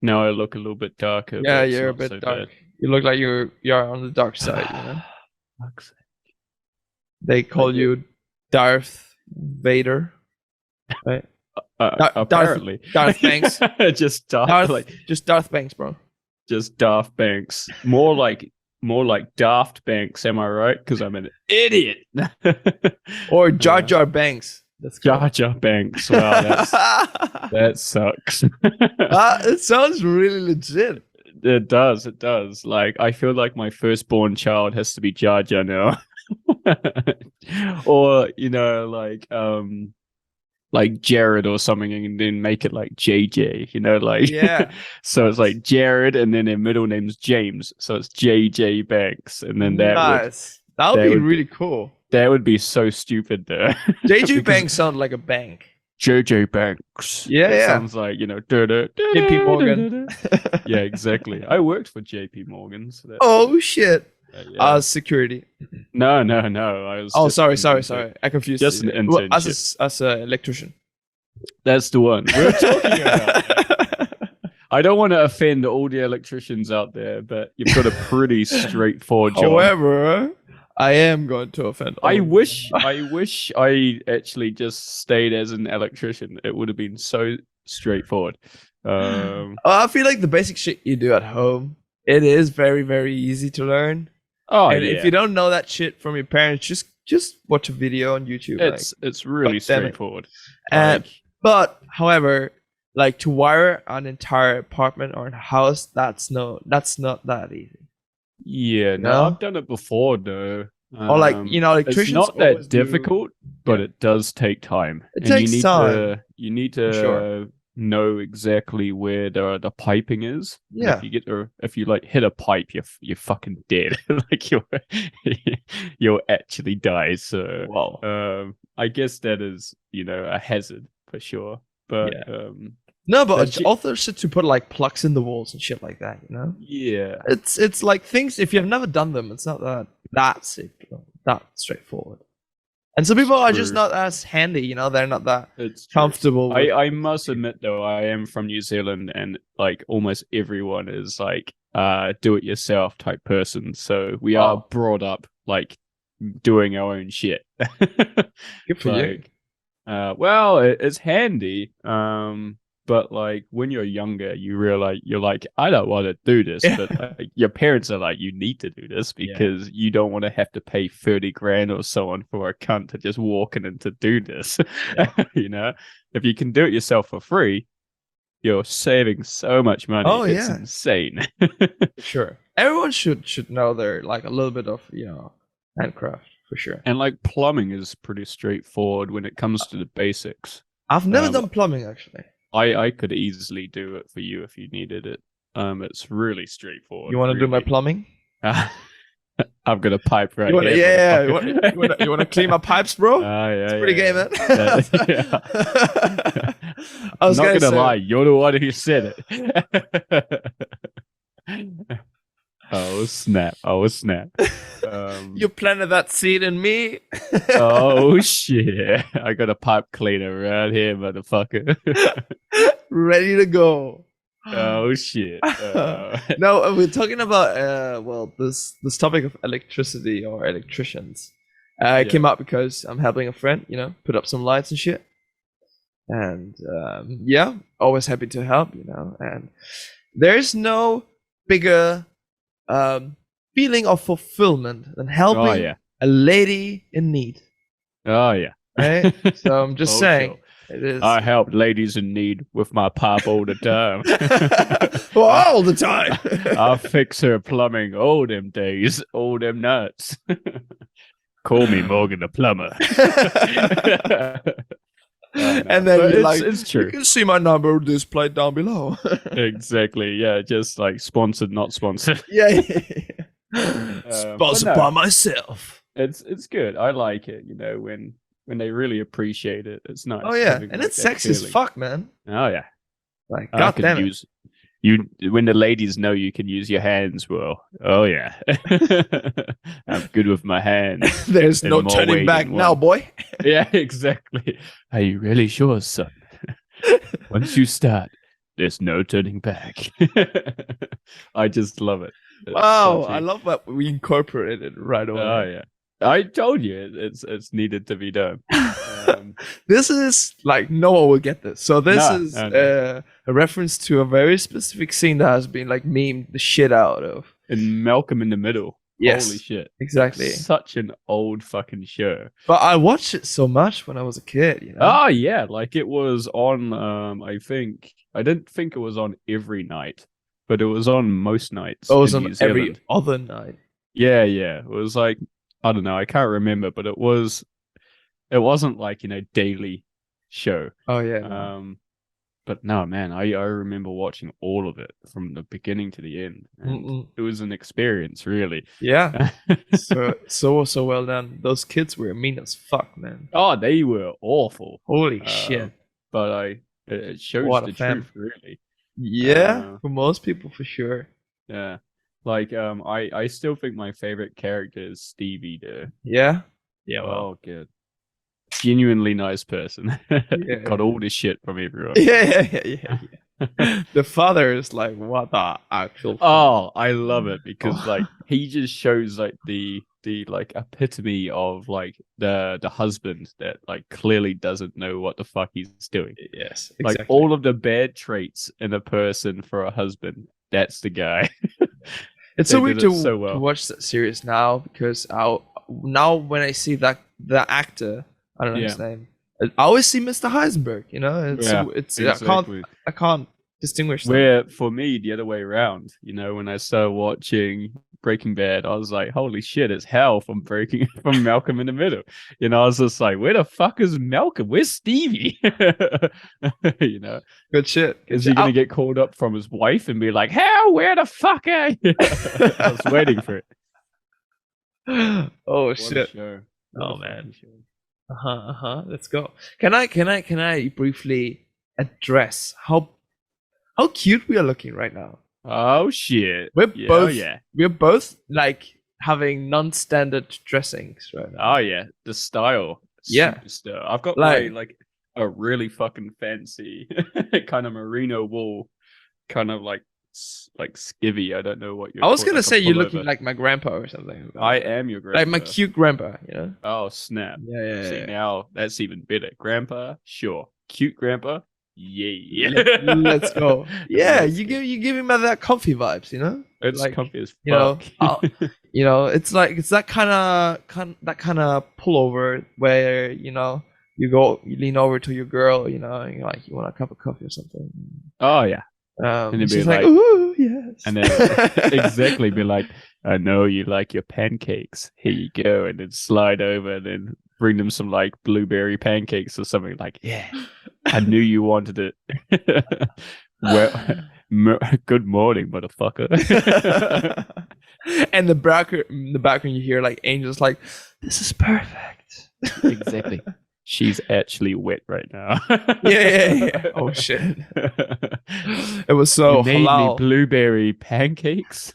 Now I look a little bit darker, Yeah, but it's you're a not bit so dark. bad. You look like you're on the dark side, you know. Fuck's They sake. call you Darth Vader, right? Darth Apparently, Darth Banks. just Darth, Darth like just Darth Banks, bro. just Daft Banks. More like Daft Banks. Am I right? Because I'm an idiot. Or Jar uh, Jar Banks. That's cool. Jar Jar Banks. Wow, that sucks. It sounds really legit. It does. It does. Like I feel like my firstborn child has to be Jar Jar now, or like Jared or something, and then make it like JJ. Like Yeah. so it's like Jared, and then their middle name's James, so it's JJ Banks, and then Nice. That would that be would be really cool. that would be so stupid though, JJ because Banks sound like a bank. JJ Banks. Yeah, It yeah. sounds like JP Morgan. Yeah, exactly. I worked for JP Morgan, so Oh shit. yeah. Security. No. I was Oh, just an sorry. intern. I confused Just you. an Well, internship. as a electrician. That's the one we're talking about. I don't want to offend all the electricians out there, but you've got a pretty straightforward job. However, I am going to offend. I wish I actually just stayed as an electrician. It would have been so straightforward. I feel like the basic shit you do at home, it is very, very easy to learn. Oh And yeah, if you don't know that shit from your parents, just watch a video on YouTube. it's really God damn it. straightforward. And but however, like to wire an entire apartment or a house, that's not that easy. Yeah, no, No? I've done it before though. Or like It's electricians not always that do- difficult, but Yeah. it does take time. It And takes time. you need For to sure. know exactly where the piping is. And Yeah. if you like hit a pipe, you're fucking dead. Like you'll actually die. So Wow. I guess that is, a hazard for sure. But Yeah. No, but but it's also shit to put like plugs in the walls and shit like that, you know? yeah. It's like things if you've never done them, it's not that simple, that straightforward. And some people are just True. not as handy, they're not that It's true. comfortable with I must admit though, I am from New Zealand, and like almost everyone is like do it yourself type person. So we are Wow. brought up like doing our own shit. Good for you. Like well, it's handy. But like when you're younger, you realize you're like, I don't want to do this, Yeah. but your parents are like, you need to do this because you don't want to have to pay 30 grand or so on for a cunt to just walk in and to do this. Yeah. If you can do it yourself for free, you're saving so much money. Oh, It's yeah. insane. Sure. Everyone should know their like a little bit of, handcraft for sure. And like plumbing is pretty straightforward when it comes to the basics. I've never Um, done plumbing actually. I could easily do it for you if you needed it. It's really straightforward. You want to do my really. plumbing? I've got a pipe right You wanna, here. yeah, yeah. motherfucker. You wanna clean my pipes, bro? Yeah, It's pretty gay, man. Yeah. I was Not gonna gonna say, lie, you're the one who said it. Oh snap! Oh snap! you planted that seed in me. Oh shit! I got a pipe cleaner right here, motherfucker. Ready to go. Oh shit! No, we're talking about this topic of electricity or electricians. It came up because I'm helping a friend, put up some lights and shit. And always happy to help, And there's no bigger feeling of fulfillment than helping a lady in need. Oh yeah. Right? So I'm just saying. Sure. It is. I help ladies in need with my pipe all the time. All the time. I'll fix her plumbing all them days, all them nights. Call me Morgan the plumber. And then you're like, it's true. You can see my number displayed down below. Exactly. Yeah, just like sponsored, not sponsored. Yeah. Sponsored by myself. It's good. I like it. When they really appreciate it, it's nice. Oh yeah, having, and like, it's that sexy as feeling. fuck, man. Oh yeah. Like, I god could damn it. use you when the ladies know you can use your hands well. Oh yeah. I'm good with my hands. There's in no more turning ways back than now, one. boy. Yeah, exactly. Are you really sure, son? Once you start, there's no turning back. I just love it. Wow, I love that we incorporated it right away. Oh yeah, I told you it's needed to be done. This is like no one will get this. So this is a reference to a very specific scene that has been like memed the shit out of. In Malcolm in the Middle. Yes, holy shit, exactly. Such an old fucking show. But I watched it so much when I was a kid. You know? Oh yeah, like it was on. I didn't think it was on every night, but it was on most nights. Oh, it was in on New Zealand. every other night. Yeah. It was like, I don't know, I can't remember, but it wasn't like, daily show. Oh yeah. But no, man, I remember watching all of it from the beginning to the end. And it was an experience, really. Yeah. so well done. Those kids were mean as fuck, man. Oh, they were awful. Holy shit. But it shows the truth, really. Yeah, for most people, for sure. Yeah. Like, I still think my favorite character is Stevie, though. Yeah? Yeah, well. Oh, good. Genuinely nice person. Yeah. Got all this shit from everyone. Yeah. The father is like, what the actual Oh, I love it because like he just shows like the like epitome of like the husband that like clearly doesn't know what the fuck he's doing. Yes, exactly. Like all of the bad traits in a person for a husband, that's the guy. It's so weird to watch that series now because now when I see the actor, I don't know his name, I always see Mr. Heisenberg. You know, exactly. I can't distinguish them. Where for me, the other way around. When I started watching Breaking Bad, I was like, holy shit, it's Hal from Malcolm in the Middle. I was just like, where the fuck is Malcolm? Where's Stevie? Good shit. Is he gonna get called up from his wife and be like, Hal, where the fuck are you? I was waiting for it. Oh what shit. Oh man. Let's go. Can I briefly address how cute we are looking right now? Oh shit. We're both like having non-standard dressings right now. Oh yeah, the style. Yeah. Superstar. I've got like a really fucking fancy kind of merino wool, kind of like skivvy. I don't know what you're. I was gonna say you're looking like my grandpa or something. I am your grandpa. Like my cute grandpa, Oh snap! Yeah. See, now that's even better. Grandpa, sure. Cute grandpa, yeah. Let's go. Yeah, you give him that comfy vibes, It's like, comfy as fuck. It's that kind of pullover where you lean over to your girl, and you're like, you want a cup of coffee or something. Oh yeah. And then she's like, ooh, yes. And then exactly be like, I know you like your pancakes. Here you go. And then slide over and then bring them some like blueberry pancakes or something. Like, yeah, I knew you wanted it. Well, good morning, motherfucker. And the background you hear like angels like, this is perfect. Exactly. She's actually wet right now. Yeah. Oh shit! It was so. You made me blueberry pancakes.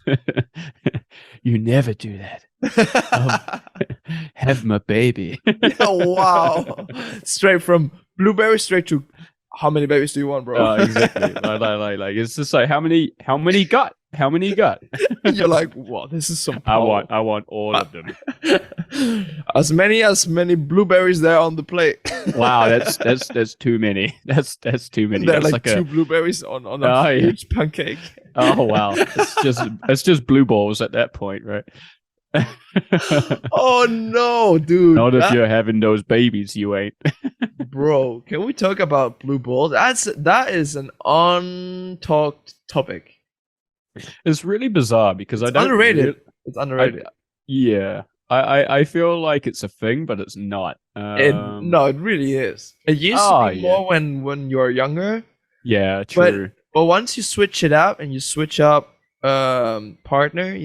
You never do that. Have my baby. Oh, wow! Straight from blueberry straight to how many babies do you want, bro? Exactly. Like it's just like how many got? How many you got? You're like, wow, this is some power. I want all of them. As many blueberries there on the plate. Wow, that's too many. That's too many. There are that's like two blueberries on a huge pancake. Oh wow. It's just blue balls at that point, right? Oh no, dude. Not if you're having those babies, you ain't. Bro, can we talk about blue balls? That is an untalked topic. It's really bizarre because it's underrated. It's underrated. I feel like it's a thing, but it's not. It really is. It used to be more when you're younger. Yeah, true. But once you switch it up and you switch up partner,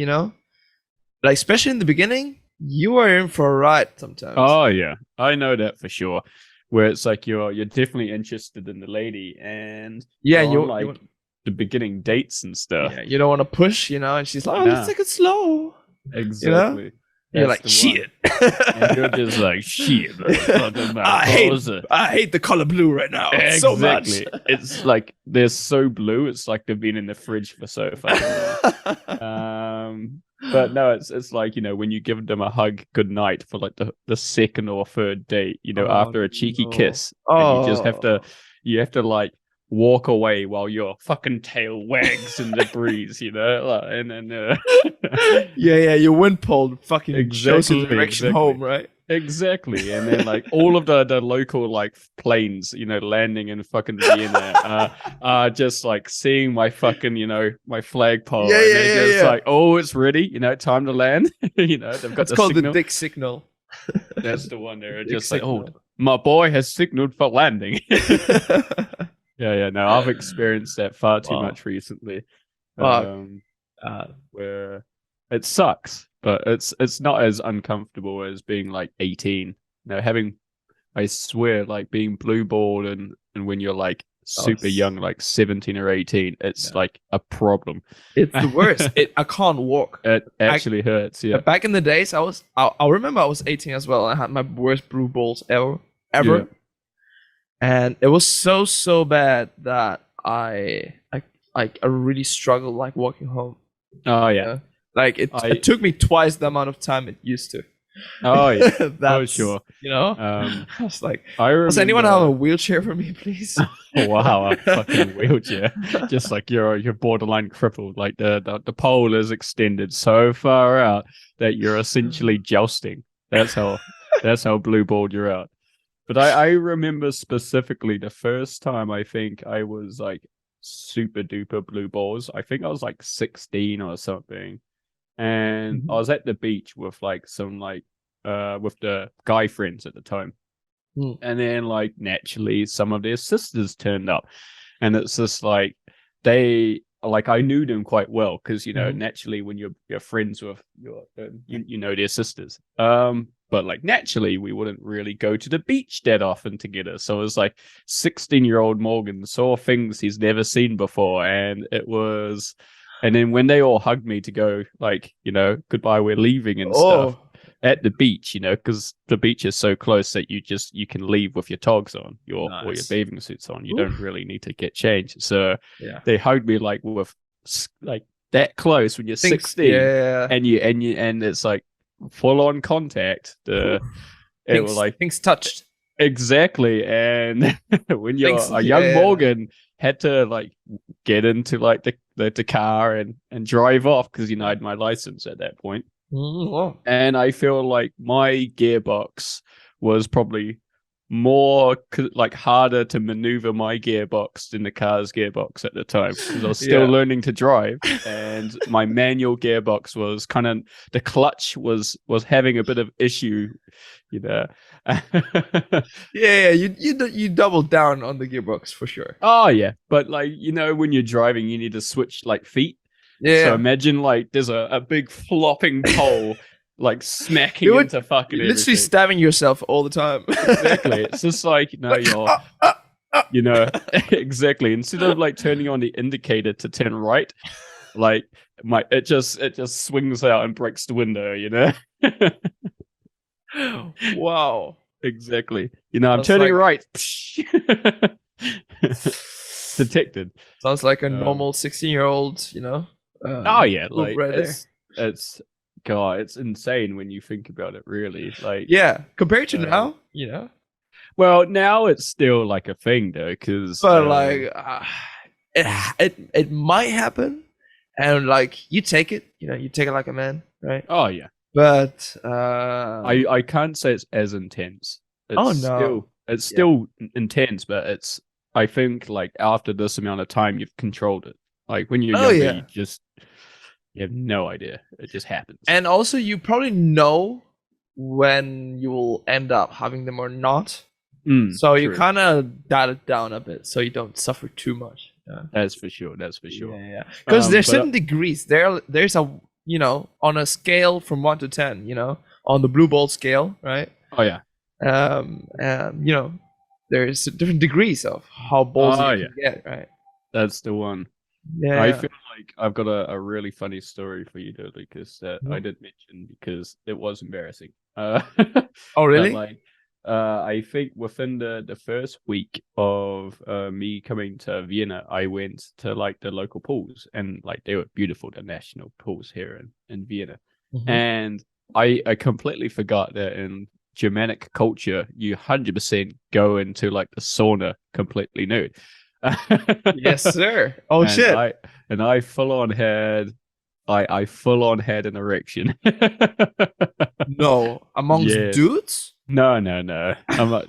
like especially in the beginning, you are in for a ride sometimes. Oh yeah, I know that for sure. Where it's like you're definitely interested in the lady, and you like the beginning dates and stuff. Yeah, you don't want to push, and she's like, let's take it slow. Exactly. You're That's like, the shit. And you're just like, shit, bro. Fucking my balls are-" I hate the color blue right now so much. Exactly. It's like they're so blue. It's like they've been in the fridge for so fucking long. But no, it's like, you know, when you give them a hug goodnight for like the second or third date, you know, Oh, after a cheeky no. kiss, and you just have Oh. to like walk away while your fucking tail wags in the breeze, you know, like, and then Yeah, your wind pole fucking shows you the exactly, direction exactly. home, right? Exactly, and then like all of the local like planes, you know, landing in fucking Vienna, are just like seeing my fucking, you know, my flagpole, Yeah, and yeah, they're yeah, just yeah. like, oh, it's ready, you know, time to land. You know, they've got It's the called signal. the dick signal. That's the one. They're Dick just like, oh, signal. my boy has signaled for landing. Yeah. No, I've experienced that far too Wow. much recently. Fuck. Where it sucks, but it's not as uncomfortable as being like 18. You know, having I swear, like being blue balled and when you're like super young, like 17 or 18, it's like a problem. It's the worst. I can't walk. It actually hurts. Yeah. Back in the days, I remember I was 18 as well. I had my worst blue balls ever. Yeah. And it was so bad that I really struggled like walking home. Oh you yeah. know? Like it took me twice the amount of time it used to. Oh yeah. That's, sure. You know, I was like, remember, does anyone have a wheelchair for me, please? Oh, wow, a fucking wheelchair. Just like you're borderline crippled. Like the pole is extended so far out that you're essentially jousting. That's how blue balled you're out. But I remember specifically the first time I think I was like super duper blue balls. I think I was like 16 or something. And I was at the beach with like some like with the guy friends at the time. And then like naturally some of their sisters turned up. And it's just like they like I knew them quite well because you know naturally when you're friends with your you know their sisters. But like naturally we wouldn't really go to the beach that often together. So it was like 16-year-old Morgan saw things he's never seen before, and it was. And then when they all hugged me to go, like, you know, goodbye, we're leaving and stuff at the beach, you know, because the beach is so close that you can leave with your togs on, or your bathing suits on. You don't really need to get changed. So they hugged me like with like that close when you're 16, and it's like full on contact. It was like things touched. Exactly, and when you're a young Morgan had to like get into like the car and drive off because you know I had my license at that point. And I feel like my gearbox was probably more like harder to maneuver my gearbox than the car's gearbox at the time because I was still learning to drive, and my manual gearbox was kind of the clutch was having a bit of issue, you know. You doubled down on the gearbox for sure. Oh yeah, but like you know when you're driving you need to switch like feet. So imagine like there's a big flopping pole like smacking into fucking you're literally everything. stabbing yourself all the time. Exactly. It's just like, you know, you know, exactly. Instead of like turning on the indicator to turn right, like it just swings out and breaks the window, you know? Wow. Exactly. You know, I'm turning right. Detected. Sounds like a normal 16-year-old, you know? Oh yeah, like right it's God, it's insane when you think about it, really. Like, compared to now, you know. Well, now it's still like a thing, though, because. But like, it might happen, and like you take it, you know, you take it like a man, right? Oh yeah. But I can't say it's as intense. It's still intense, but it's. I think like after this amount of time, you've controlled it. Like when you're younger, you have no idea. It just happens. And also, you probably know when you will end up having them or not. So you kind of dial it down a bit so you don't suffer too much. That's for sure. Yeah. Because there's certain degrees. There's a, you know, on a scale from 1 to 10, you know, on the blue ball scale, right? Oh yeah. You know, there's different degrees of how balls you can get, right? That's the one. I Yeah. feel like I've got a really funny story for you, though, Lucas, that I Mhm. did mention because it was embarrassing. Oh, But really? like, I think within the first week of me coming to Vienna, I went to like the local pools, and like they were beautiful, the national pools here in Vienna. Hmm. And I completely forgot that in Germanic culture, you 100% go into like the sauna completely nude. Yes, sir. Oh and shit. I and I full on had I full on had an erection. No, amongst Yes. dudes? No, no, no.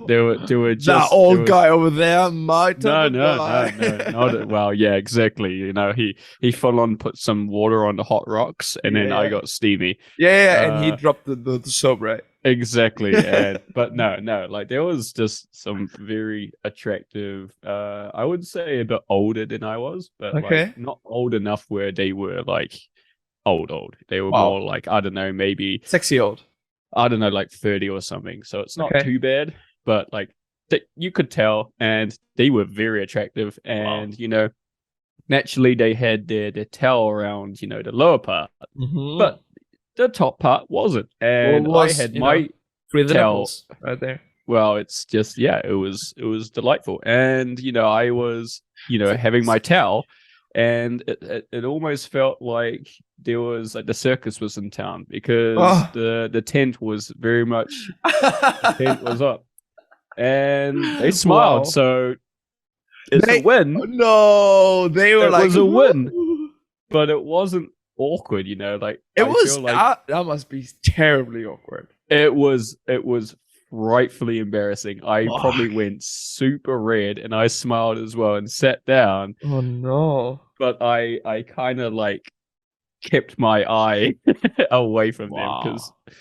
There were That just there old was guy over there, my type no, of no, no, guy. no, not well. Yeah, exactly. You know, he full on put some water on the hot rocks, and Yeah, then I yeah. got steamy. Yeah, yeah, and he Uh, dropped the soap, right? exactly. And but no, no, like there was just some very attractive. I would say a bit older than I was, but like Okay. not old enough where they were like old. They were more Wow. like, I don't know, maybe, Sexy old. I don't know, like 30 or something. So it's not Okay. too bad, but like you could tell, and they were very attractive. Wow. And, naturally they had their towel around, the lower part, Mm-hmm. but the top part wasn't. Well, And it I was, had my free the towel. nipples right there. Well, it's just, yeah, it was delightful. And, I was, having my towel, and it almost felt like there was like the circus was in town, because Oh. the tent was very much, the tent was up, and they smiled. Wow. So it's a They win. no, they were It like, was a win, "Woo." but it wasn't awkward, like It I was feel like that must be terribly awkward. it was frightfully embarrassing. I probably Fuck. went super red, and I smiled as well and sat down, Oh no. but I kind of like kept my eye away from them, because Wow.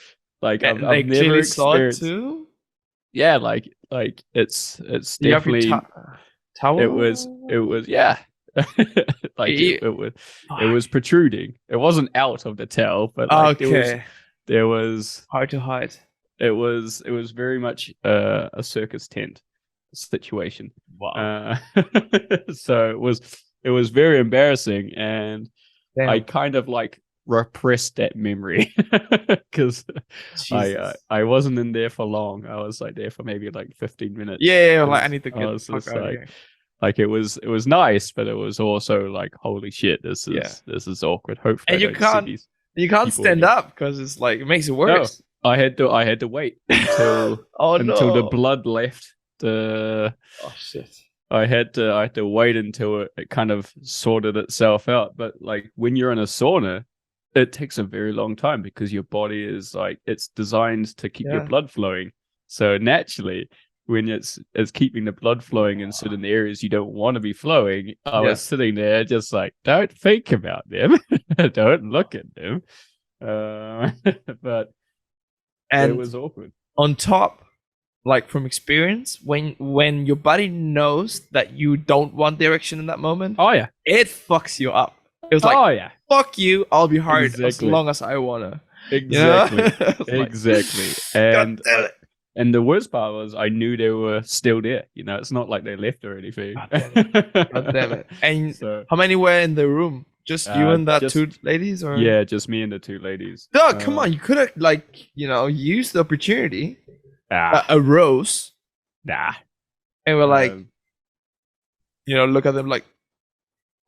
like I've And I've they never clearly saw it experienced. too. Yeah, like it's Do you have your definitely, it was it towel? was yeah. Like it, You- it was it Fuck. was protruding. It wasn't out of the towel, but like there was Okay. there was Hard to hide. it was very much a circus tent situation. Wow. Uh, so it was very embarrassing, and I Damn. kind of like repressed that memory, because Jesus. I wasn't in there for long. I was like there for maybe like 15 minutes. Yeah, like I Because need to I get the was fuck just out of here. like it was nice, but it was also like, holy shit, this Yeah. is this is awkward. Hopefully And I don't see these you can't people stand again. up because it's like it makes it No, worse. I had to wait until Oh until the no. blood left. The Oh shit. I had to wait until it kind of sorted itself out. But like when you're in a sauna, it takes a very long time, because your body is like, it's designed to keep your Yeah. blood flowing. So naturally, when it's keeping the blood flowing in certain areas you don't want to be flowing, I Yeah. was sitting there just like, don't think about them, don't look at them. But it And was awkward. on top, like from experience, when your body knows that you don't want the erection in that moment, Oh yeah, it fucks you up. It was like, oh yeah, fuck you, I'll be hard as exactly, long as I wanna. You know? exactly, It's like, exactly. God And damn it. and the worst part was I knew they were still there. It's not like they left or anything. God damn it. God damn it. And So how many were in the room? Just you and that just two ladies, or? yeah, just me and the two ladies. No, come on. You could have used the opportunity, Ah, a rose, nah. and we're like, Um, look at them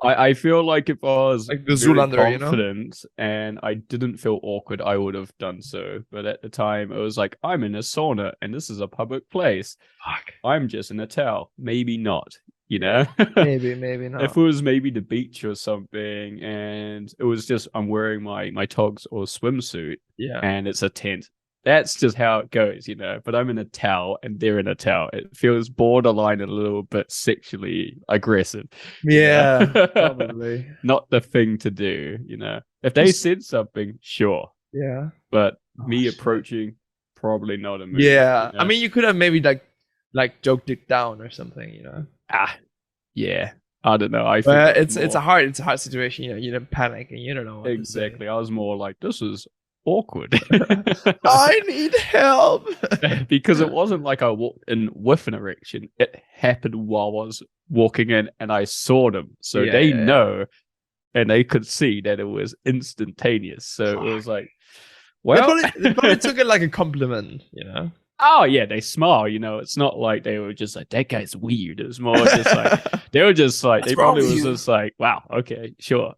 I feel like if I was like the very Zoolander, confident and I didn't feel awkward, I would have done so. But at the time, it was like, I'm in a sauna and this is a public place. Fuck. I'm just in a towel. Maybe not, you know? Maybe, maybe not. If it was maybe the beach or something, and it was just I'm wearing my togs or swimsuit, Yeah. and it's a tent, that's just how it goes, But I'm in a towel and they're in a towel. It feels borderline a little bit sexually aggressive. Yeah, Yeah. probably. Not the thing to do, If they said something, sure. Yeah. But Oh, me shit. approaching, probably not a move. Yeah. I mean, you could have maybe like joked it down or something, Yeah. I don't know. I think But I was it's a more- hard situation, you don't panic and you don't know what to say. exactly. I was more like, this is awkward. I need help. Because it wasn't like I walked in with an erection. It happened while I was walking in and I saw them. So they know and they could see that it was instantaneous. So it was like, well, they probably took it like a compliment, you know? Oh yeah, they smile. It's not like they were just like that guy's weird. It was more just like they were just like they probably was just like, wow, okay, sure.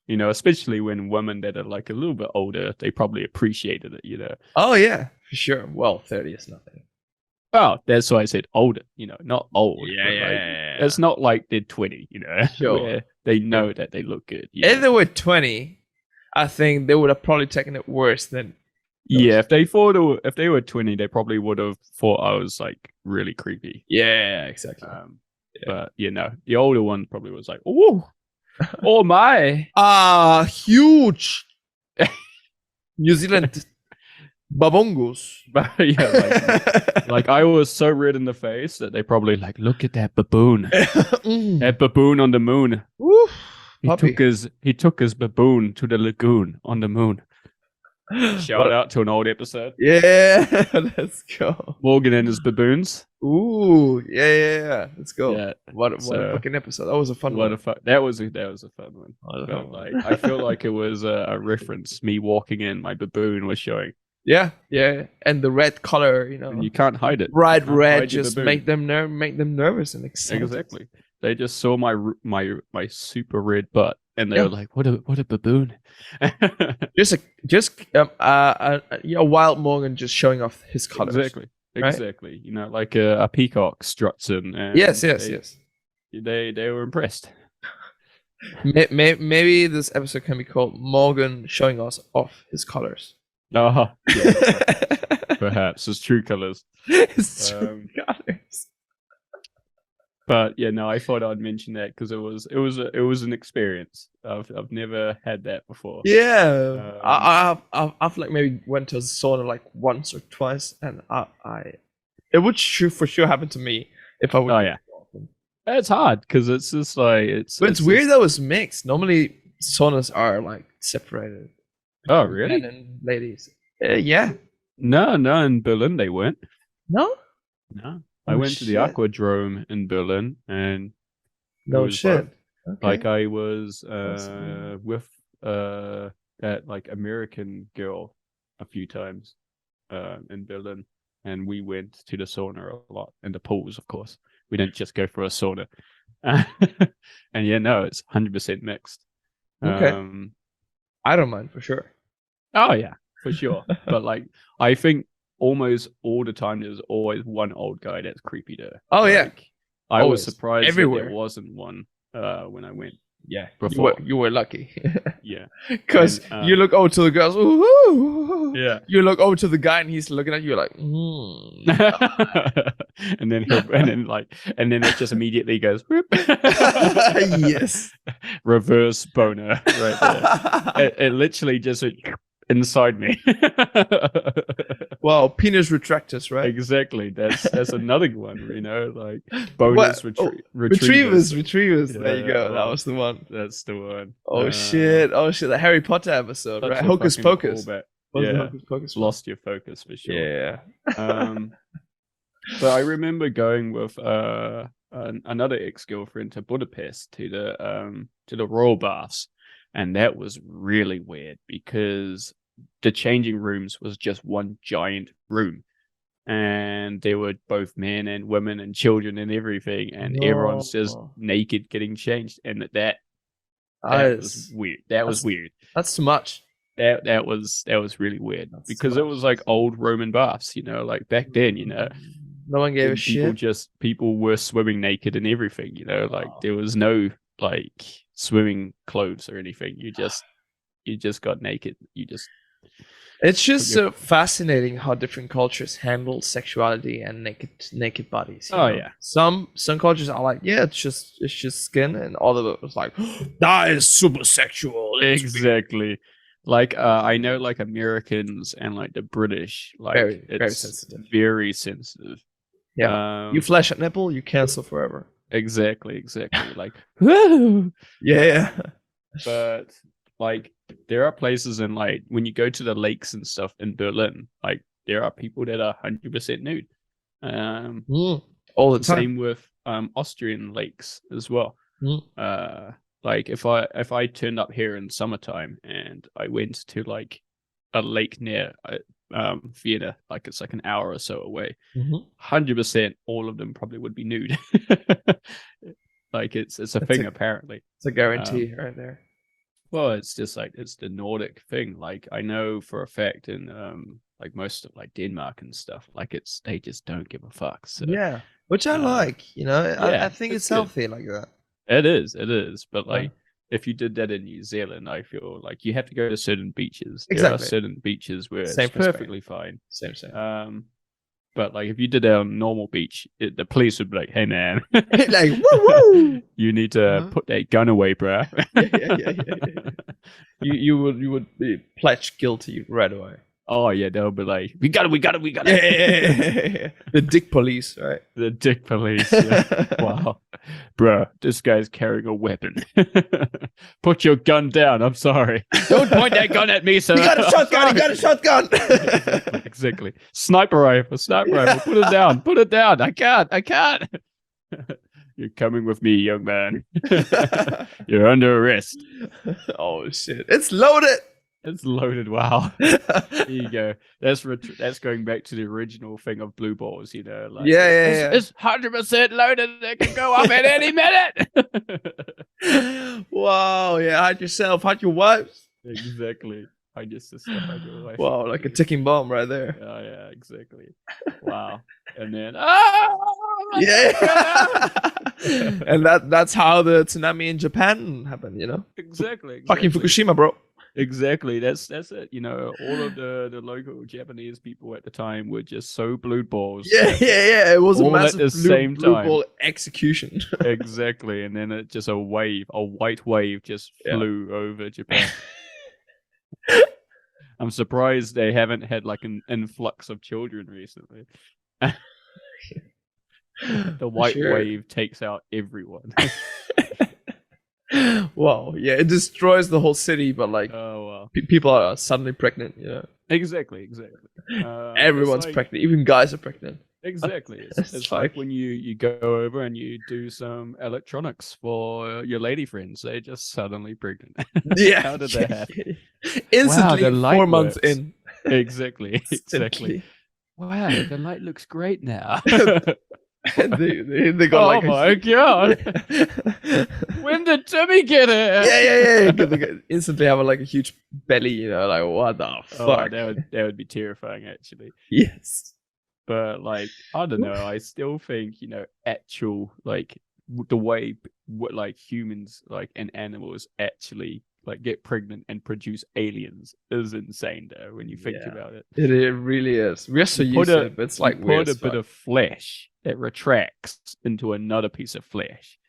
Especially when women that are like a little bit older, they probably appreciated it. Oh yeah, for sure. Well, 30 is nothing. Oh, that's why I said older. Not old. Yeah. It's not like they're 20. Sure. Where they know that they look good. If they were 20, I think they would have probably taken it worse than. Yeah, if they were 20, they probably would have thought I was like really creepy. Yeah, exactly. But the older one probably was like, oh my, huge New Zealand babongus. like I was so red in the face that they probably like, look at that baboon, that baboon on the moon. Woo, he took his baboon to the lagoon on the moon. Shout out to an old episode. Yeah, let's go. Morgan and his baboons. Ooh, yeah. Let's go. Yeah. What a fucking episode. That was a fun one. That was a fun one. I feel like it was a reference. Me walking in, my baboon was showing. Yeah, and the red color, And you can't hide it. Bright red just make them nervous and excited. Exactly. They just saw my super red butt, and they were like, "What a baboon!" Wild Morgan just showing off his colors. Exactly. Like a peacock struts in. Yes. They were impressed. Maybe this episode can be called Morgan showing us off his colors. Yeah, perhaps his true colors. His true colors. But I thought I'd mention that because it was an experience. I've never had that before. Yeah, I've like maybe went to a sauna like once or twice, and it would for sure happen to me if I would. Oh yeah, it's hard because it's just like it's. But it's weird that it was mixed. Normally saunas are like separated. Oh really? Men and ladies. Yeah. No, in Berlin they weren't. No. I went to the Aquadrome in Berlin, and no shit. Okay. Like I was with that like American girl a few times in Berlin, and we went to the sauna a lot and the pools, of course. We didn't just go for a sauna. And it's 100% mixed. Okay. I don't mind for sure. Oh yeah, for sure. But like I think almost all the time there's always one old guy that's creepy there. Oh yeah. I was surprised everywhere. That there wasn't one when I went. Yeah. Before. You were lucky. Yeah. Because you look over to the girls. Ooh, yeah. You look over to the guy and he's looking at you like, and then it just immediately goes yes. Reverse boner right there. It literally just inside me. Wow, penis retractors, right? Exactly. That's another one, like bonus retrievers. Yeah, there you go. That was the one. That's the one. Oh shit! The Harry Potter episode, right? Hocus Pocus. Hocus Pocus. Lost your focus for sure. Yeah. But I remember going with another ex-girlfriend to Budapest to the royal baths. And that was really weird because the changing rooms was just one giant room. And there were both men and women and children and everything. And everyone's just naked getting changed. And that was weird. That was weird. That's too much. That was really weird. That's because it was like old Roman baths, like back then, No one gave a shit. People were swimming naked and everything, like there was no like swimming clothes or anything. You just got naked. It's just so fascinating how different cultures handle sexuality and naked bodies. Yeah. Some cultures are like, yeah, it's just skin, and all of it was like, that is super sexual. Exactly. Like I know like Americans and like the British, like very sensitive. Very sensitive. Yeah. You flash a nipple, you cancel forever. Exactly. Like, whoo! Yeah. But like there are places in like when you go to the lakes and stuff in Berlin, like there are people that are 100% nude. All the time. Same with Austrian lakes as well. Mm. Like if I turned up here in summertime and I went to like a lake near Vienna, like it's like an hour or so away, 100% all of them probably would be nude. Like it's a thing apparently. It's a guarantee right there. Well, it's just like it's the Nordic thing. Like I know for a fact in like most of like Denmark and stuff, like they just don't give a fuck. So yeah, which I like. You know, I think it's healthy like that. It is. But like if you did that in New Zealand, I feel like you have to go to certain beaches. There are certain beaches where it's perfectly fine. Same. But like if you did it on a normal beach, the police would be like, "Hey man, like woo! You need to put that gun away, bro." Yeah. You would be pledged guilty right away. Oh yeah, they'll be like, we got it. Yeah. The dick police, right? The dick police. Yeah. Wow, bro, this guy's carrying a weapon. Put your gun down. I'm sorry. Don't point that gun at me, sir. You got a shotgun. Exactly. Sniper rifle. Put it down. I can't. You're coming with me, young man. You're under arrest. Oh shit! It's loaded. It's loaded. Wow. There you go. That's going back to the original thing of blue balls. You know, like it's 100% loaded. It can go off at any minute. Wow. Yeah. Hide yourself. Hide your wife. Exactly. Hide your sister. Hide your wife. Wow, like a ticking bomb right there. Oh yeah, exactly. Wow. And then and that's how the tsunami in Japan happened. You know. Exactly. Fucking Fukushima, bro. Exactly. That's it. You know, all of the local Japanese people at the time were just so blue balls. Yeah. It was a massive at the same blue time. ball execution. Exactly. And then it just a white wave just flew over Japan. I'm surprised they haven't had like an influx of children recently. The white wave takes out everyone. Wow, yeah, it destroys the whole city, but like, people are suddenly pregnant, you know. Exactly. Everyone's pregnant, even guys are pregnant. Exactly. It's like when you go over and you do some electronics for your lady friends, they're just suddenly pregnant. Yeah. How did that happen? Instantly, wow, 4 months in. Exactly. Wow, the light looks great now. they got oh my god! When did Timmy get it? Yeah. They instantly have like a huge belly, you know, like what the fuck? That would be terrifying, actually. Yes, but like I don't know. I still think, you know, actual like the way like humans like and animals actually like get pregnant and produce aliens is insane though when you think about it. It really is. We're so used to it, but it's like put a bit of flesh that retracts into another piece of flesh,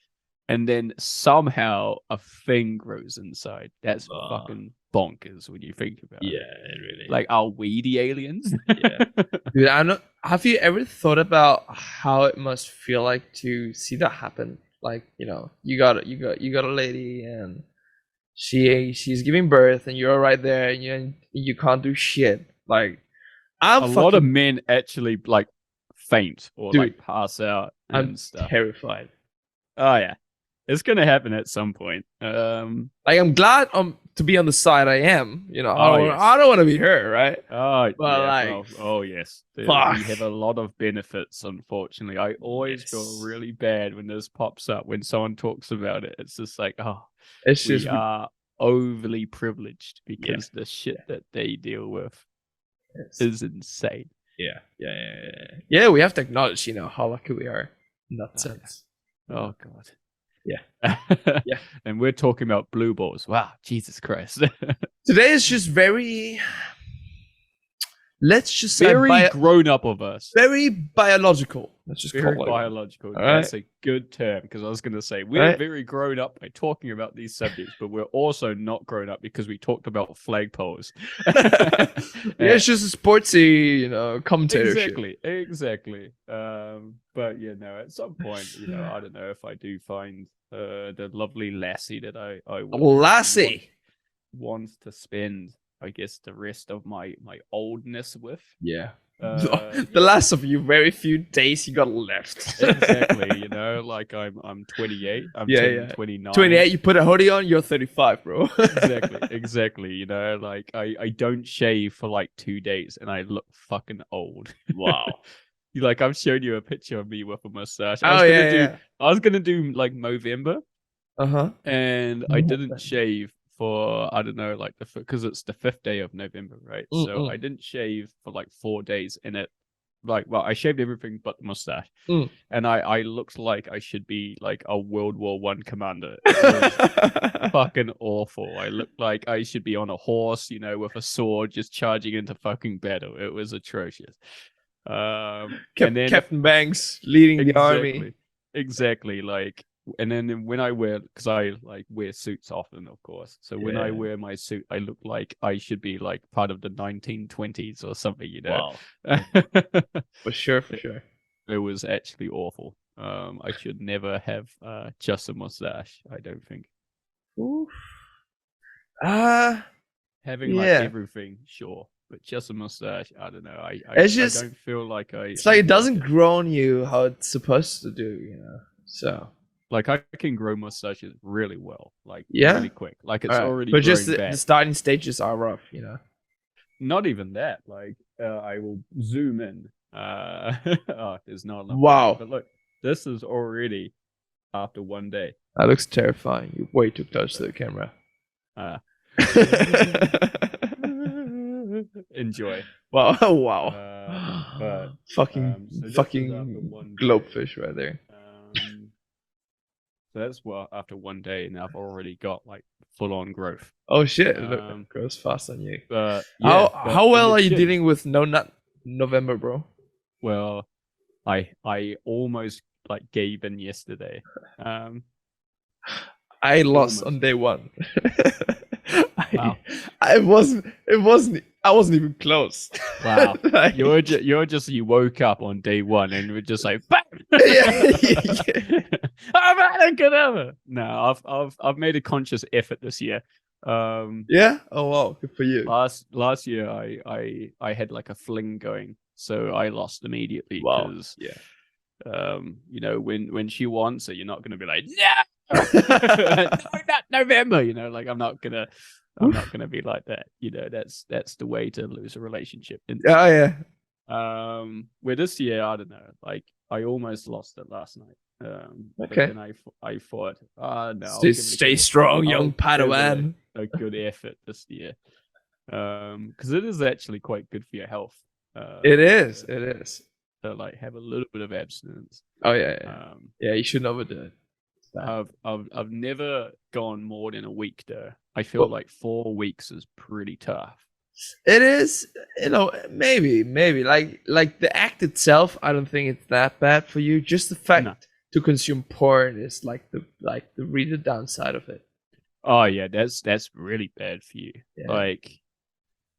and then somehow a thing grows inside. That's fucking bonkers when you think about it. Yeah, it really. Like, are we the aliens? Yeah, dude. I know. Have you ever thought about how it must feel like to see that happen? Like, you know, you got a lady and she's giving birth and you're right there and you can't do shit. Like, a lot of men actually like faint or like pass out and I'm stuff. Terrified. Oh yeah, it's gonna happen at some point. Like, I'm glad to be on the side I am. You know, I don't want to be her, right? Oh, but yes. We fuck. have a lot of benefits. Unfortunately, I always feel really bad when this pops up when someone talks about it. It's just like, we are overly privileged because the shit that they deal with is insane. Yeah, we have to acknowledge, you know, how lucky we are in that sense. Oh god. Yeah. And we're talking about blue balls. Wow, Jesus Christ. Today is just very, let's just say, very grown up of us. Very biological. Let's just very call it biological. That's a good term, because I was going to say we're very grown up by talking about these subjects, but we're also not grown up because we talked about flagpoles. It's just a sportsy, you know, commentatorship. Exactly. But you know, at some point, you know, I don't know if I do find the lovely lassie that I Lassie. want to spend, I guess, the rest of my oldness with. Yeah. Yeah. The last of you very few days you got left. Exactly, you know, like I'm 28, I'm Yeah, turning yeah. 29. 28, you put a hoodie on, you're 35, bro. Exactly, you know, like I don't shave for like 2 days and I look fucking old. Wow. Like I've shown you a picture of me with a mustache. Oh, yeah. I was gonna do like Movember, Uh-huh. and I didn't shave for, I don't know, like because it's the 5th day of November, right? So I Mm-mm. didn't shave for like 4 days, and it like, well, I shaved everything but the mustache, Mm. and I looked like I should be like a World War I commander. It was fucking awful. I looked like I should be on a horse, you know, with a sword, just charging into fucking battle. It was atrocious. And then Captain Banks leading the army. exactly, like, and then when I wear, because I like wear suits often, of course. So when I Yeah. wear my suit, I look like I should be like part of the 1920s or something, you know. Wow. For sure. It was actually awful. I should never have just a mustache, I don't think. Oof. Having like Yeah. everything, sure, but just a mustache, I don't know. It's just, I don't feel like it's I like it like doesn't grow on you how it's supposed to do, you know. So Like I can grow mustaches really well, like yeah. really quick. Like it's All right. already But just growing the back. starting stages are rough, you know. Not even that. Like I will zoom in. Oh, there's not enough. Wow. But look, this is already after 1 day. That looks terrifying. You're way too close to the camera. Enjoy. Wow. Wow. But fucking so this is fucking after 1 day. globefish right there. So that's after 1 day, and I've already got like full on growth. Oh shit! It grows fast on you. But yeah, how well are you dealing with no nut November, bro? Well, I almost like gave in yesterday. I lost on day one. Wow. I wasn't even close. Wow. Like, you're just you woke up on day one and were just like, bam! I'm out of good. No, I've made a conscious effort this year. Yeah. Oh wow, good for you. Last year I had like a fling going, so I lost immediately because you know, when she wants it, you're not gonna be like, no, not November, you know, like I'm not gonna be like that, you know. That's the way to lose a relationship. Oh yeah. Where this year, I don't know, like I almost lost it last night. Okay. But then I thought, no, Stay strong, young Padawan. A good effort this year, because it is actually quite good for your health. It is. To like have a little bit of abstinence. Oh yeah. Yeah, you shouldn't overdo it. I've never gone more than a week though. I feel like 4 weeks is pretty tough. It is, you know, maybe like the act itself. I don't think it's that bad for you. Just the fact to consume porn is like the really downside of it. Oh yeah, that's really bad for you. Yeah. Like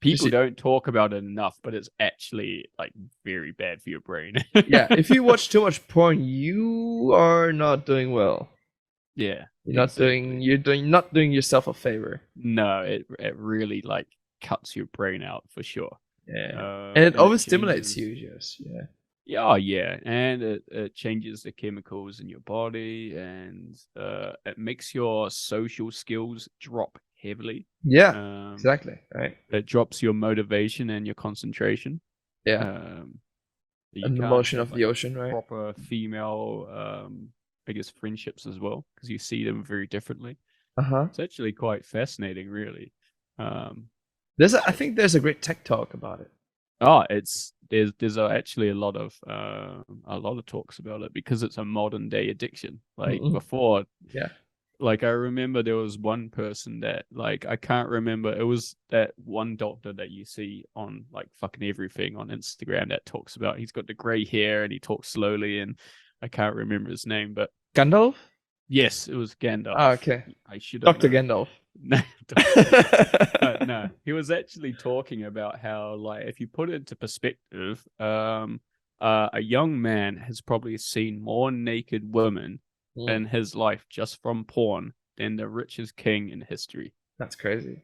people don't talk about it enough, but it's actually like very bad for your brain. Yeah, if you watch too much porn, you are not doing well. Yeah, you're not doing yourself a favor. No, it really like cuts your brain out for sure. Yeah, and it overstimulates you. Just Oh yeah, and it changes the chemicals in your body, and it makes your social skills drop heavily. Yeah, exactly. Right. It drops your motivation and your concentration. Yeah. And the motion of the ocean, right? Proper female, I guess, friendships as well, because you see them very differently. It's actually quite fascinating, really. I think there's a great tech talk about it. Oh, there's actually a lot of talks about it because it's a modern day addiction. Like before, like I remember there was one person that, like, I can't remember, it was that one doctor that you see on like fucking everything on Instagram that talks about, he's got the gray hair and he talks slowly, and I can't remember his name, but Gandalf? Yes, it was Gandalf. Oh, okay. I should have Dr. Gandalf. No, no, he was actually talking about how, like, if you put it into perspective, a young man has probably seen more naked women in his life just from porn than the richest king in history. That's crazy.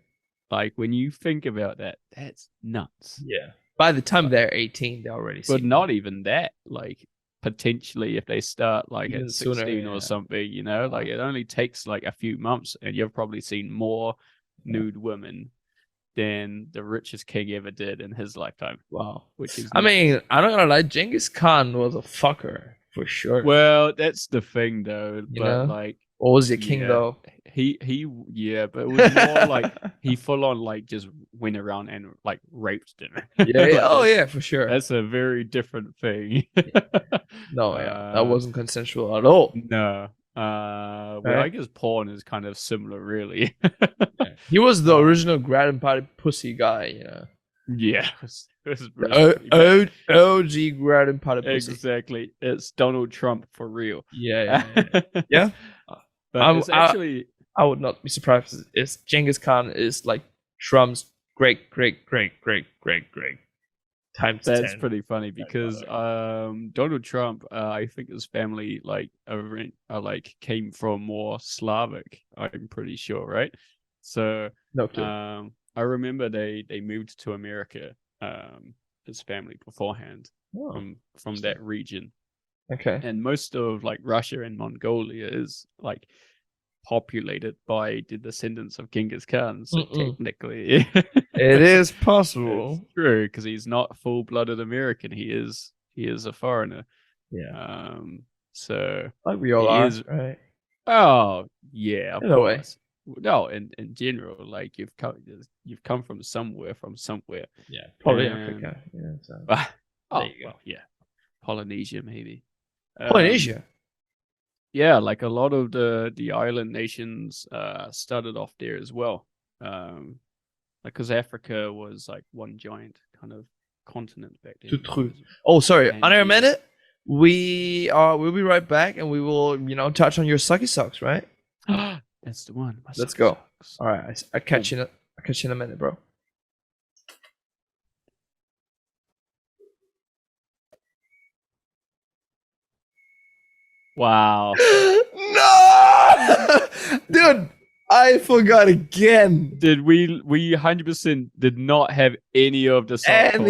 Like when you think about that, that's nuts. Yeah. By the time they're 18, they're already. But not even that. Like potentially, if they start like Even at sooner, 16 yeah. or something, you know, like it only takes like a few months, and you've probably seen more nude women than the richest king ever did in his lifetime. Wow. Which is I nuts. mean, I'm not gonna lie, Genghis Khan was a fucker for sure. Well, that's the thing though. You But know? like, Or was he a king yeah, though? he yeah, but it was more like he full on like just went around and like raped them. Yeah, Like, oh yeah, for sure. that's a very different thing. No, yeah, that wasn't consensual at all. No. Well, I Right? guess porn is kind of similar, really. He was the original grad party pussy guy, you know. Yeah, it was really The OG grad party pussy. exactly. It's Donald Trump for real. Yeah. Yeah. But it's actually I would not be surprised if Genghis Khan is like Trump's great times that's 10. pretty funny because Donald Trump, I think his family like came from more Slavic. I'm pretty sure, right? So No clue. I remember they moved to America. His family beforehand from that region. Okay. And most of like Russia and Mongolia is like populated by the descendants of Genghis Khan. So technically, it is possible. It's true, because he's not full-blooded American. He is a foreigner. Yeah. So like we all are, right? Oh yeah, in a way. No, in general, like you've come from somewhere. Yeah, probably Africa. Yeah. So. Well, yeah, Polynesia maybe. Polynesia. Yeah, like a lot of the island nations started off there as well. Like because Africa was like one giant kind of continent back then. Oh, sorry. Under a minute, we'll be right back, and we will touch on your sucky socks, right? That's the one. Let's go. Socks. All right, I catch you in a minute, bro. Wow. No, dude, I forgot again. Did we 100% did not have any of the sock talk?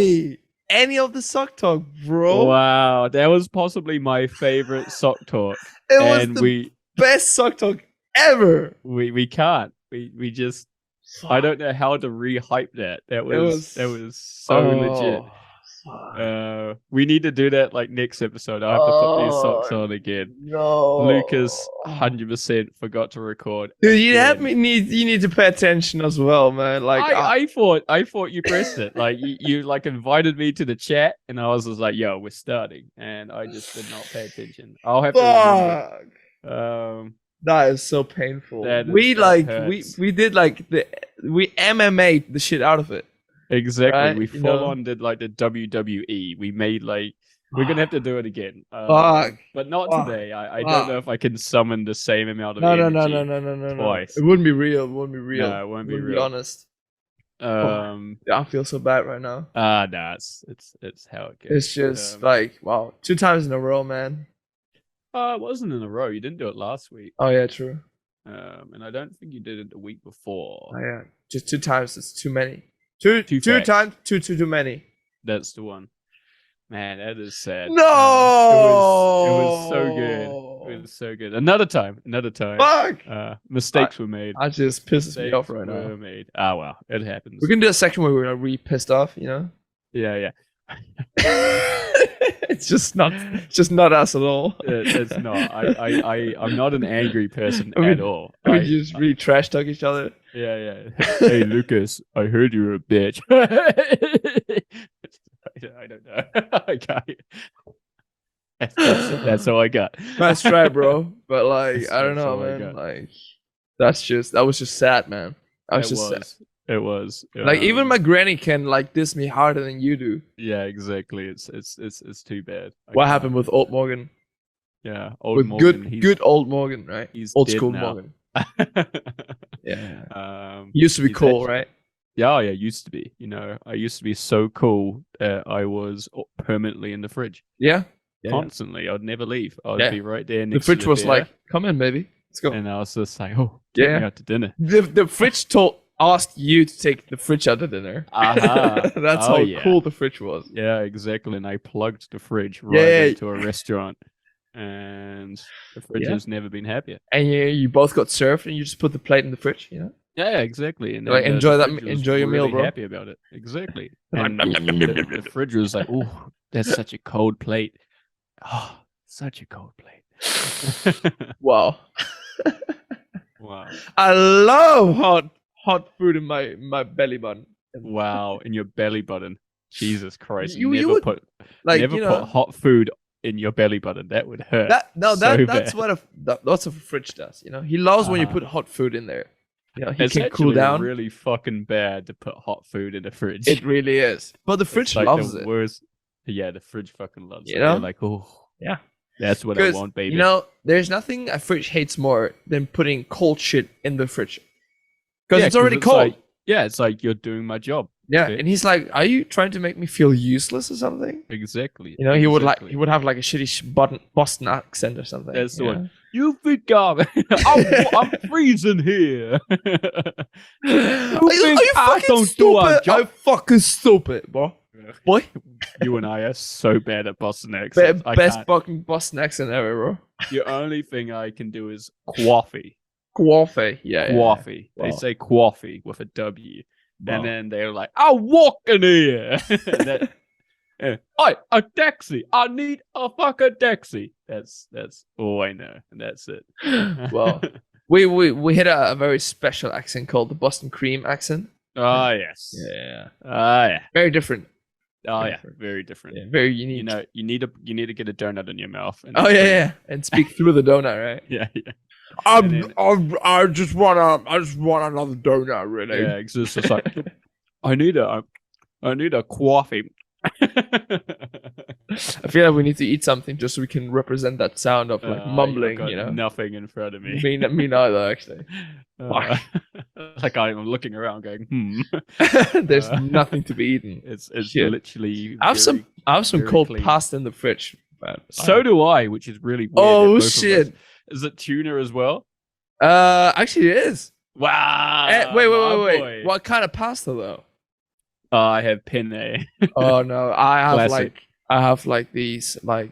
Any of the sock talk, bro? Wow, that was possibly my favorite sock talk. It was the best sock talk ever. We can't. We just. I don't know how to re-hype that. That was so legit. We need to do that like next episode. I have to put these socks on again. No, Lucas 100% forgot to record. Dude, you need to pay attention as well, man. Like I thought you pressed it. Like you like invited me to the chat, and I was just like, "Yo, we're starting," and I just did not pay attention. I'll have to remember. That is so painful. We MMA'd the shit out of it. Exactly. Right? We full on did like the WWE. We made like we're gonna have to do it again. But not today. I don't know if I can summon the same amount of energy. No. Twice. It wouldn't be real. No, it won't be real. Be honest. I feel so bad right now. Nah, it's how it goes. It's just like wow, 2 times in a row, man. It wasn't in a row. You didn't do it last week. Oh yeah, true. And I don't think you did it the week before. Oh yeah, just 2 times. It's too many. Two times, too many. That's the one. Man, that is sad. No, it was so good. It was so good. Another time. Fuck. Mistakes were made. I just pisses me off right now. Made. Ah, well, it happens. We can do a section where we're really pissed off. Yeah. It's just not us at all. It's not. I'm not an angry person at all. We just really trash talk each other. Yeah. Hey Lucas, I heard you were a bitch. I don't know. Okay. That's all I got. Nice try, bro. But like, I don't know, man. Like, that was just sad, man. Sad. It was like even my granny can like diss me harder than you do. Yeah, exactly. It's too bad. What happened with old Morgan? Yeah, old Morgan. Good old Morgan, right? He's old dead school now. Morgan. Yeah. Used to be cool, right? Yeah, used to be. I used to be so cool. I was permanently in the fridge. Yeah. Constantly. I'd never leave. I'd be right there next the fridge to was like, come in, baby. Let's go. And I was just like, oh, get me out to dinner. The fridge told asked you to take the fridge out of dinner. That's how cool the fridge was. Yeah, exactly. And I plugged the fridge right into a restaurant, and the fridge has never been happier. And you both got served, and you just put the plate in the fridge, you know? Yeah, exactly. And like, enjoy your meal, bro. Happy about it. Exactly. And the fridge was like, oh, that's such a cold plate. Oh, such a cold plate. Wow. Wow. I love hot food in my belly button. Wow, in your belly button. Jesus Christ. You never would, put like, put hot food in your belly button. That would hurt. That's what lots of a fridge does, you know. He loves when you put hot food in there. You know, he can cool down. It's really fucking bad to put hot food in the fridge. It really is. But the fridge loves it. Worst. Yeah, the fridge fucking loves it. You know? They're like, oh, yeah. That's what I want, baby. You know, there's nothing a fridge hates more than putting cold shit in the fridge. Because it's already cold. Like, it's like you're doing my job. Yeah, and he's like, "Are you trying to make me feel useless or something?" Exactly. You know, he would have like a shitty Boston accent or something. That's the one. You think I'm freezing here? Are you fucking stupid? I'm fucking stupid, bro. Boy, you and I are so bad at Boston accents. Best fucking Boston accent ever, bro. The only thing I can do is coffee. Coffee, yeah. Coffee. They say coffee with a W. Wow. And then they're like, I'll walk in here. A taxi. I need a fucking taxi. That's all I know. And that's it. Well, we had a very special accent called the Boston Cream accent. Oh, yes. Yeah. Yeah. Very different. Oh, yeah. Very different. Yeah, very unique. You know, you need to get a donut in your mouth. And and speak through the donut, right? Yeah. I just want another donut, really. Yeah, it's just like I need a coffee. I feel like we need to eat something just so we can represent that sound of like mumbling. You know, nothing in front of me. Me neither, actually. Like I'm looking around, going, There's nothing to be eaten. It's literally. I have some cold pasta in the fridge. But so do I, which is really weird. Oh shit! Is it tuna as well? Actually, it is. Wow. Wait. What kind of pasta though? I have penne. Oh no, I have like these like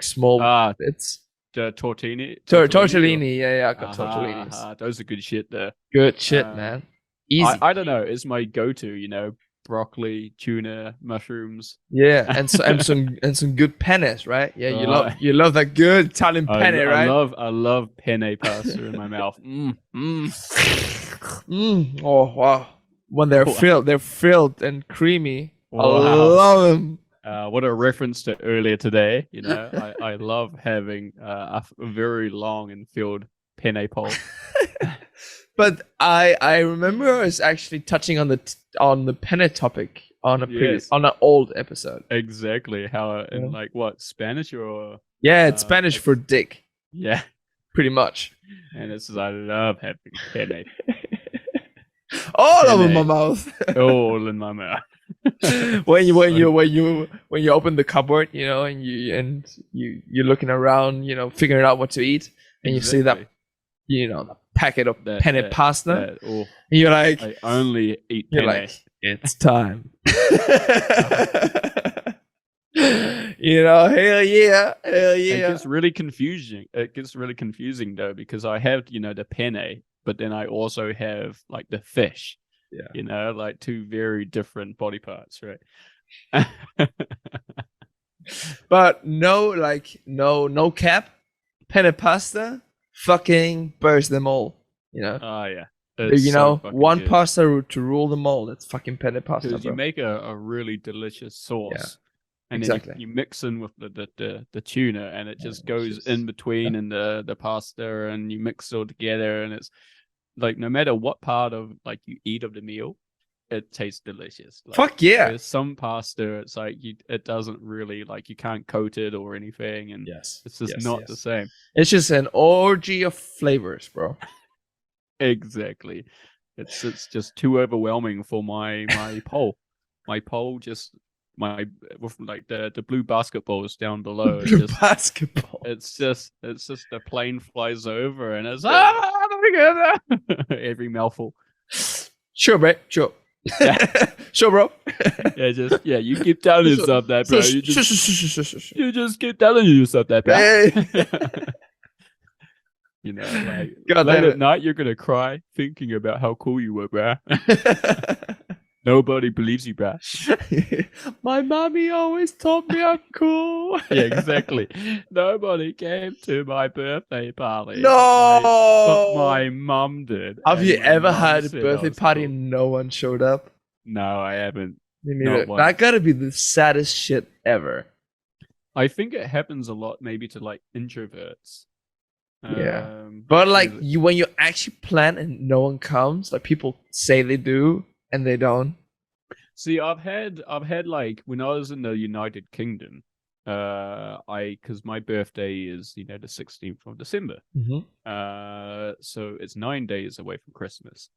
small bits. The tortellini. Tortellini, yeah, I got tortellinis. Those are good shit there. Good shit, man. Easy. I don't know. It's my go-to. You know, broccoli, tuna, mushrooms. Yeah, and some good pennes, right? Yeah, you love that good Italian penne, right? I love penne pasta in my mouth. Oh wow. When they're filled and creamy. Wow. I love them. What a reference to earlier today. You know, I love having a very long and filled penne pole. But I remember I was actually touching on the penne topic on an old episode. Exactly. How in like what, Spanish or? Yeah, it's Spanish for dick. Yeah, pretty much. And I love having penne. All over my mouth. All in my mouth. when you open the cupboard, you know, and you're looking around, you know, figuring out what to eat, and you see that, you know, the packet of penne pasta. And you're like, I only eat penne. You're like, it's time. You know, hell yeah. It gets really confusing. Though, because I have, you know, the penne, but then I also have like the fish. Yeah. You know, like two very different body parts, right? But no cap, penne pasta fucking burst them all, you know. Oh yeah. You know, one good pasta to rule them all. It's fucking penne pasta. Because you make a really delicious sauce, and exactly. Then you mix in with the tuna, and it just goes in between and the pasta, and you mix it all together, and it's like no matter what part of like you eat of the meal, it tastes delicious. Like, fuck yeah. There's some pasta, it's like it doesn't really, like, you can't coat it or anything, and it's just not the same. It's just an orgy of flavors, bro. Exactly. It's just too overwhelming for my pole. My pole just with like the blue basketballs down below. Basketball. It's just the plane flies over and it's every mouthful. Sure, bro. Sure. Yeah. Sure, bro. Yeah, you keep telling yourself that, bro. You just keep telling yourself that, bro. Hey. You know, like God late damn at night, you're gonna cry thinking about how cool you were, bro. it. Nobody believes you, bro. My mommy always told me I'm cool. Yeah, exactly. Nobody came to my birthday party. But No. my mum did. Have And you my ever mum had a said I birthday was party cool. and no one showed up? No, I haven't. Me Not neither. once. That gotta be the saddest shit ever. I think it happens a lot, maybe to like introverts. Yeah. But like because- you when you actually plan and no one comes, like people say they do and they don't. See, I've had like when I was in the United Kingdom, because my birthday is the 16th of December. So it's 9 days away from Christmas.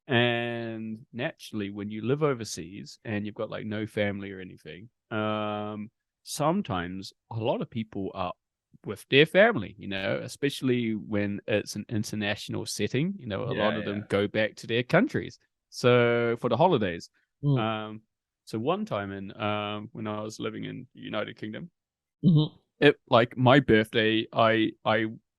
And naturally, when you live overseas and you've got like no family or anything, sometimes a lot of people are with their family, especially when it's an international setting. A lot of them go back to their countries. So for the holidays. So one time when I was living in the United Kingdom, it like my birthday, I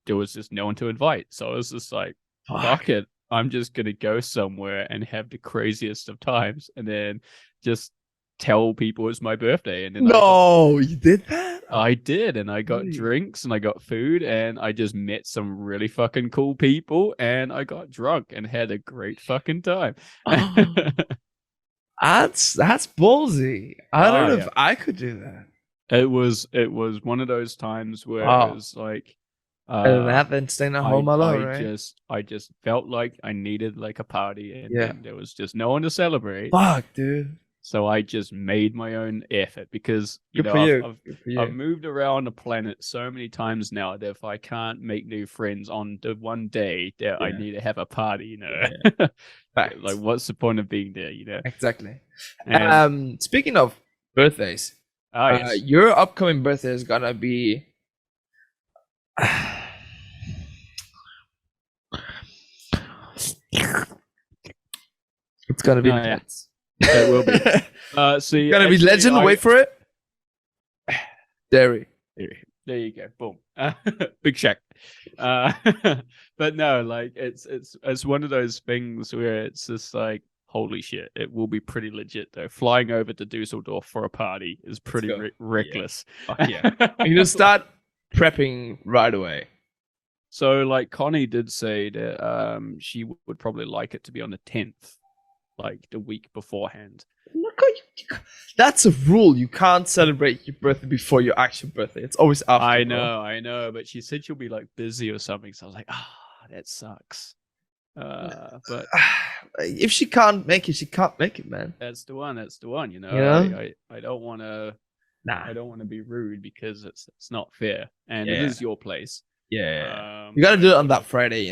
there was just no one to invite. So I was just like, fuck it. I'm just gonna go somewhere and have the craziest of times, and then just tell people it's my birthday. And then you did that? I did, and I got drinks and I got food, and I just met some really fucking cool people, and I got drunk and had a great fucking time. That's ballsy. I don't know if I could do that. It was one of those times where it was like better that than staying at home alone, right? I just felt like I needed like a party, and there was just no one to celebrate. Fuck, dude. So I just made my own effort because I've moved around the planet so many times now that if I can't make new friends on the one day that I need to have a party, like what's the point of being there, Exactly. And, speaking of birthdays, yes. your upcoming birthday is gonna be it's gonna be intense. It will be. See, it's gonna be legend. Wait for it. Dairy. There you go. Boom. Big Shack. But no, like it's one of those things where it's just like, holy shit, it will be pretty legit though. Flying over to Dusseldorf for a party is pretty reckless. Yeah. You just start prepping right away. So like Connie did say that she would probably like it to be on the 10th, like the week beforehand. That's a rule. You can't celebrate your birthday before your actual birthday. It's always after. I know, but she said she'll be like busy or something. So I was like, that sucks. But if she can't make it, she can't make it, man. That's the one. I don't want to. I don't want to be rude because it's not fair, and it is your place. Yeah. You got to do it on that Friday,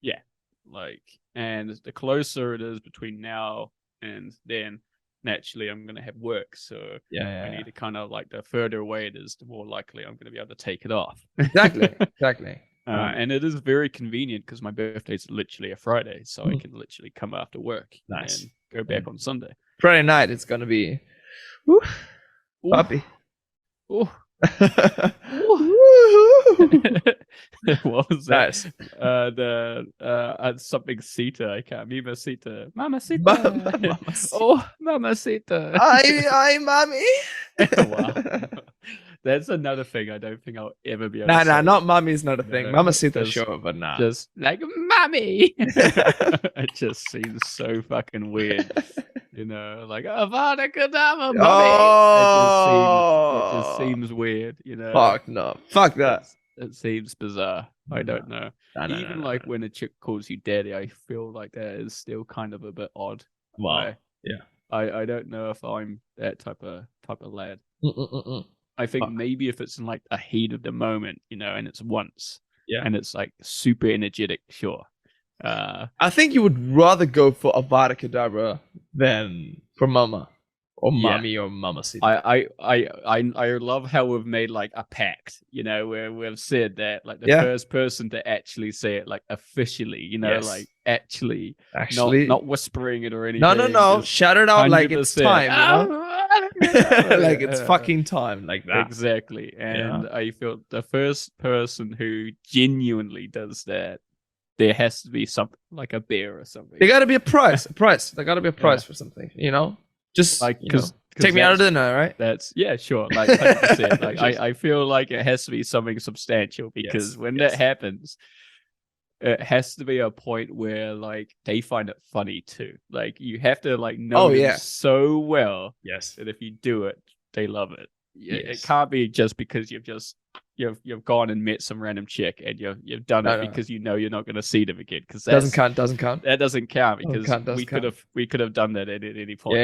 Yeah. Like, and the closer it is between now and then, naturally I'm going to have work. So I need to kind of like, the further away it is, the more likely I'm going to be able to take it off. Exactly. And it is very convenient because my birthday is literally a Friday. So I can literally come after work and go back on Sunday. Friday night, it's going to be puppy. Ooh. What was that? Nice. Something Sita. I can't remember Sita. Mama Sita. Oh, Mama Sita. Hi, mommy. Wow. That's another thing I don't think I'll ever be able to say. Nah, not mommy is not a thing. Mama Sita, sure, but nah. Just like, mommy. It just seems so fucking weird. Like, Avada Kedavra, mommy. Oh. It just seems weird, Fuck no. Fuck that. It seems bizarre. I don't know. Even when a chick calls you daddy, I feel like that is still kind of a bit odd. Wow. I don't know if I'm that type of lad. I think maybe if it's in like a heat of the moment, and it's once, and it's like super energetic, sure. I think you would rather go for Avada Kedavra than for Mama or Yeah. mommy or mamacita. I love how we've made like a pact, where we've said that like the Yeah. first person to actually say it like officially, Yes. like actually Actually, not whispering it or anything. no. just Shout it out like it's 100%. time, like it's fucking time, like that. Exactly. And I feel the first person who genuinely does that, there has to be something like a bear or something. There gotta be a price. There gotta be a price for something, Just like because take me out of dinner, right? That's sure. Like 100%. Like I feel like it has to be something substantial because when that happens, it has to be a point where like they find it funny too. Like you have to like know them so well that if you do it, they love it. It can't be just because you've gone and met some random chick and you've done it because you know you're not going to see them again, because doesn't count. That doesn't count because we could have done that at any point.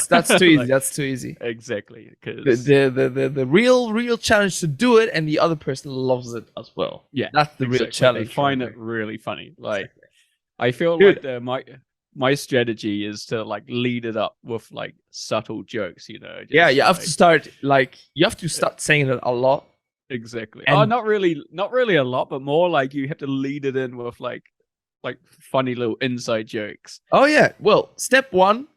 That's too easy. That's too easy. Exactly, because the real challenge to do it, and the other person loves it as well. Yeah, that's the real challenge. They find it really funny. Like I feel like my strategy is to like lead it up with like subtle jokes. You have to start saying it a lot. Exactly. Not really a lot, but more like you have to lead it in with like funny little inside jokes. Oh yeah. Well, step 1,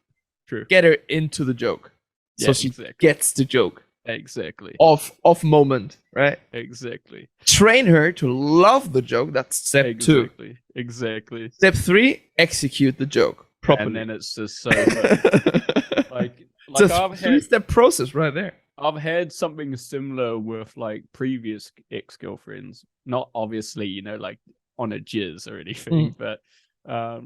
true. Get her into the joke, so she gets the joke. Exactly. Off moment, right? Exactly. Train her to love the joke. That's step 2. Exactly. Step 3, execute the joke properly. And then it's just so like it's a 3-step process right there. I've had something similar with like previous ex-girlfriends, not obviously, like on a jizz or anything, but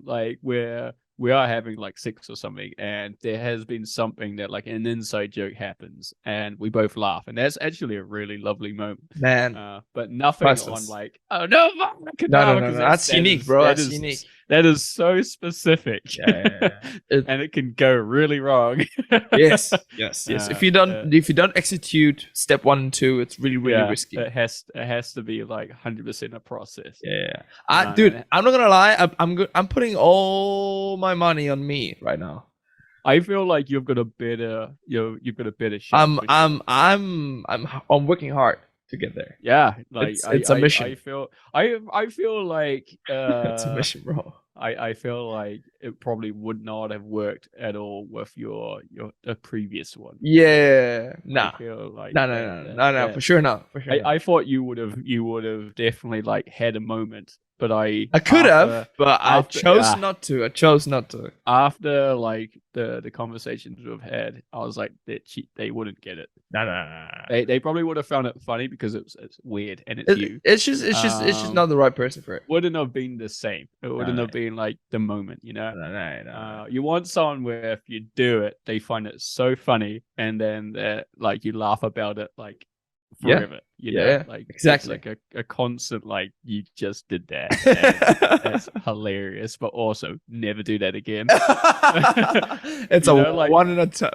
like where we are having like sex or something, and there has been something that like an inside joke happens and we both laugh, and that's actually a really lovely moment, man. But nothing on like, oh no, no, that's unique, bro. That's unique. That is so specific, and it can go really wrong. yes. If you don't execute step 1 and 2, it's really risky. It has to be like 100% a process. Dude, I'm not gonna lie. I'm putting all my money on me right now. I feel like you've got a better shot. I'm working hard to get there. Yeah, like it's a mission. I feel like it's a mission, bro. I feel like it probably would not have worked at all with your previous one. Yeah, no, for sure not. I thought you would have definitely like had a moment, but I could have, but I chose not to. After like the conversations we've had, I was like, they wouldn't get it. No. They probably would have found it funny because it's weird and it's you. It's just not the right person for it. Wouldn't have been the same. It wouldn't have been like the moment, No. You want someone where if you do it, they find it so funny, and then like you laugh about it like forever. Like exactly. It's like a constant like you just did that. That's hilarious, but also never do that again. It's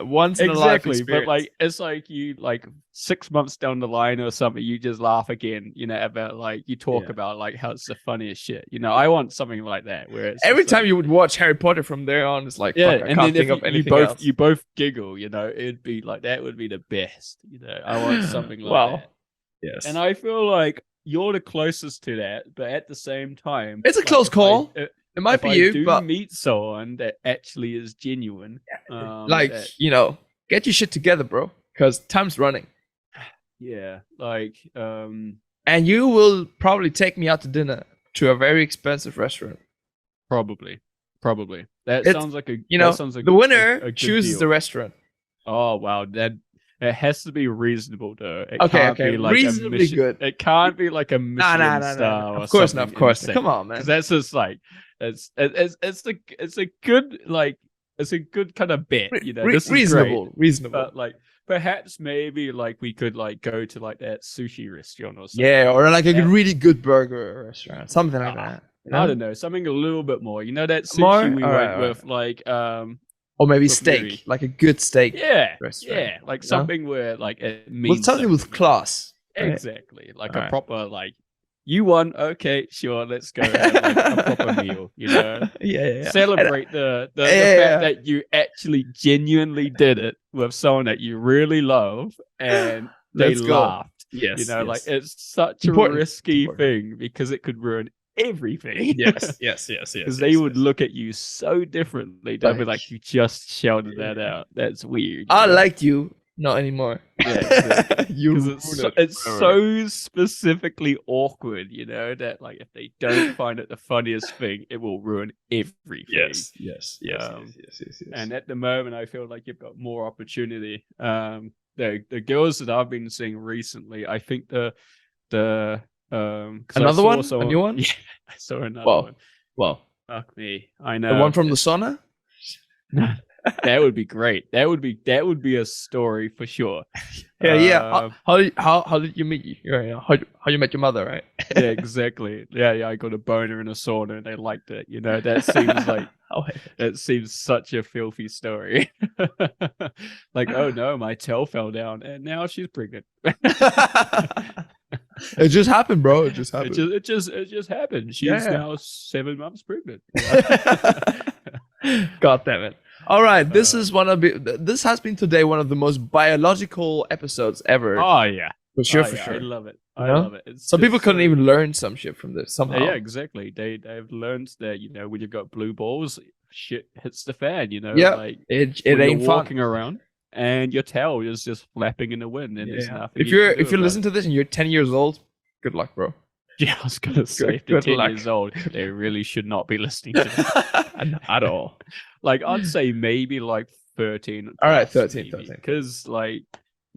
once in a life experience. But like it's like you like 6 months down the line or something, you just laugh again. About like you talk about like how it's the funniest shit. I want something like that where it's every time you would watch Harry Potter from there on, it's like and can't then think of anything else. You both giggle. It'd be like that would be the best. I want something like that. Yes. And I feel like you're the closest to that, but at the same time, it's a close call. It might be you, but meet someone that actually is genuine, get your shit together, bro, because time's running. Yeah, like, and you will probably take me out to dinner to a very expensive restaurant. Probably. That sounds like a. Sounds like the winner a chooses deal. The restaurant. Oh wow, that. It has to be reasonable though. It can't be like reasonably good. It can't be like a Michelin star. Of course not. Of course. Come on, man. That's just like it's a good like it's a good kind of bet. This is reasonable. But like perhaps maybe like we could like go to like that sushi restaurant or something. Yeah, or like a really good burger restaurant, something like that. I don't know, something a little bit more. That sushi we went with like or maybe steak, like a good steak. Restaurant. Yeah, like something where like it means something with class. Right? Exactly, like a proper like You won. Okay, sure. Let's go have like a proper meal. Yeah. Celebrate the Yeah. fact that you actually genuinely did it with someone that you really love, and they Let's go. laughed. Yes. Like it's such Important. a risky thing because it could ruin everything. Yes. Because they would look at you so differently. They'll be Like, like, "You just shouted that out. That's weird." I liked you, not anymore. Yeah, exactly. You Because ruined it's forever. so specifically awkward, that like if they don't find it the funniest thing, it will ruin everything. Yes. And at the moment, I feel like you've got more opportunity. The girls that I've been seeing recently, I think the 'cause Another one? A new one? Yeah, I saw another one. Well, Fuck me, I know the one from the sauna. that would be great. That would be a story for sure. Yeah. How did you meet you? How you met your mother, right? Yeah, exactly. Yeah. I got a boner in a sauna, and they liked it. That seems like it seems such a filthy story. Like, oh no, my tail fell down, and now she's pregnant. It just happened, bro. It just happened. It just happened. She's now 7 months pregnant. God damn it. All right, this has been today one of the most biological episodes ever. Oh yeah, for sure. I love it. I love it. Some people couldn't even learn some shit from this somehow. Yeah, exactly. They've learned that when you've got blue balls, shit hits the fan. Yeah, like it ain't you're walking around and your tail is just flapping in the wind, and there's nothing. If you listen to this and you're 10 years old, good luck, bro. Yeah, I was gonna say, if they're 10 years old, they really should not be listening to this at all. Like, I'd say maybe like 13. All right, 13. Because like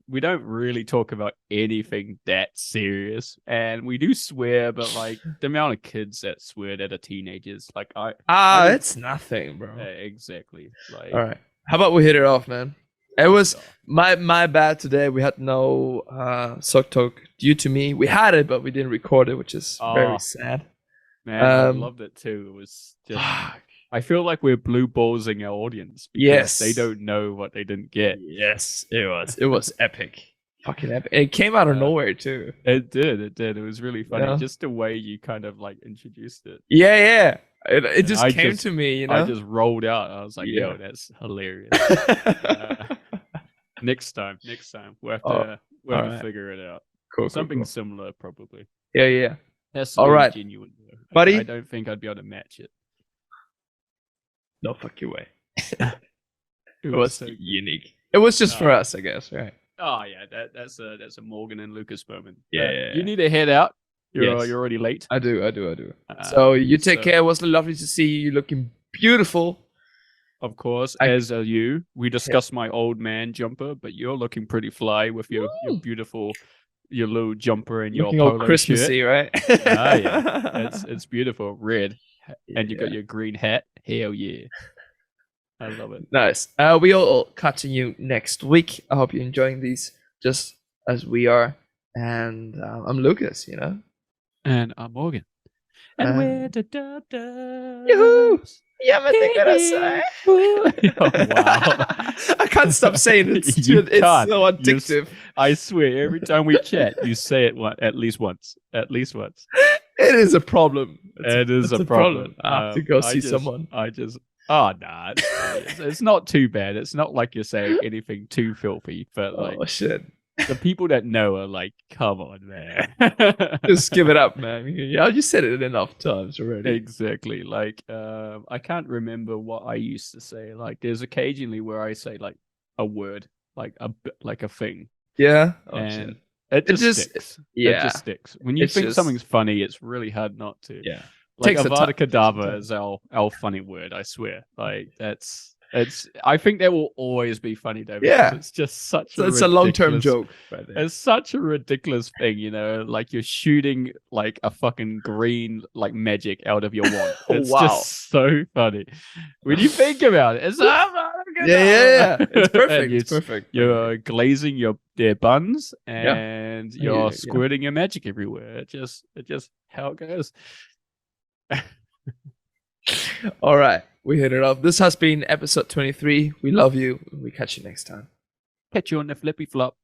we don't really talk about anything that serious, and we do swear, but like the amount of kids that swear that are teenagers, like it's nothing, bro. Exactly. Like, all right, how about we hit it off, man? It was my bad today. We had no Sock Talk due to me. We had it, but we didn't record it, which is very sad. Man, I loved it too. It was just. I feel like we're blue ballsing our audience because they don't know what they didn't get. Yes, it was. It was epic. Fucking epic. It came out of nowhere too. It did. It was really funny. Just the way you kind of like introduced it. Yeah. It just came to me, I just rolled out. I was like, yo, that's hilarious. Next time. We'll have to figure it out. Cool. Something similar, probably. Yeah. That's all right. Genuine, though. Buddy. I don't think I'd be able to match it. No fuck your way. It was so unique. It was just for us, I guess, right? Oh yeah, that's a Morgan and Lucas moment. Yeah. You need to head out. You're already late. I do. So you take care. It was lovely to see you looking beautiful. Of course, as are you. We discussed my old man jumper, but you're looking pretty fly with your beautiful, your little jumper and your polo Christmassy, shirt. Right? Yeah. It's beautiful, red, and you got your green hat. Hell yeah, I love it. Nice. We all catching you next week. I hope you're enjoying these just as we are. And I'm Lucas, And I'm Morgan. And we're the Dum Dums. Yoo-hoo! Oh, wow. I can't stop saying it. It's so addictive. I swear, every time we chat, you say it at least once. At least once. It is a problem. It is a problem. I have to go see someone. Oh, nah. It's not too bad. It's not like you're saying anything too filthy, but like, oh, shit. The people that know are like, come on, man. Just give it up, man. Yeah, you said it enough times already. Exactly. Like, I can't remember what I used to say. Like, there's occasionally where I say like a word, like a thing. Yeah. And it just sticks. Yeah. It just sticks. When you think something's funny, it's really hard not to. Yeah. Like Avada Kedavra is our funny word, I swear. Like I think that will always be funny though. Yeah. It's just such it's a long-term joke. Right there. It's such a ridiculous thing, like you're shooting like a fucking green like magic out of your wand. It's just so funny. When you think about it, it's yeah. It's perfect. It's perfect. You're glazing their buns and you're squirting your magic everywhere. It just how it goes. All right, we hit it off. This has been episode 23. We love you. We catch you next time. Catch you on the flippy flop.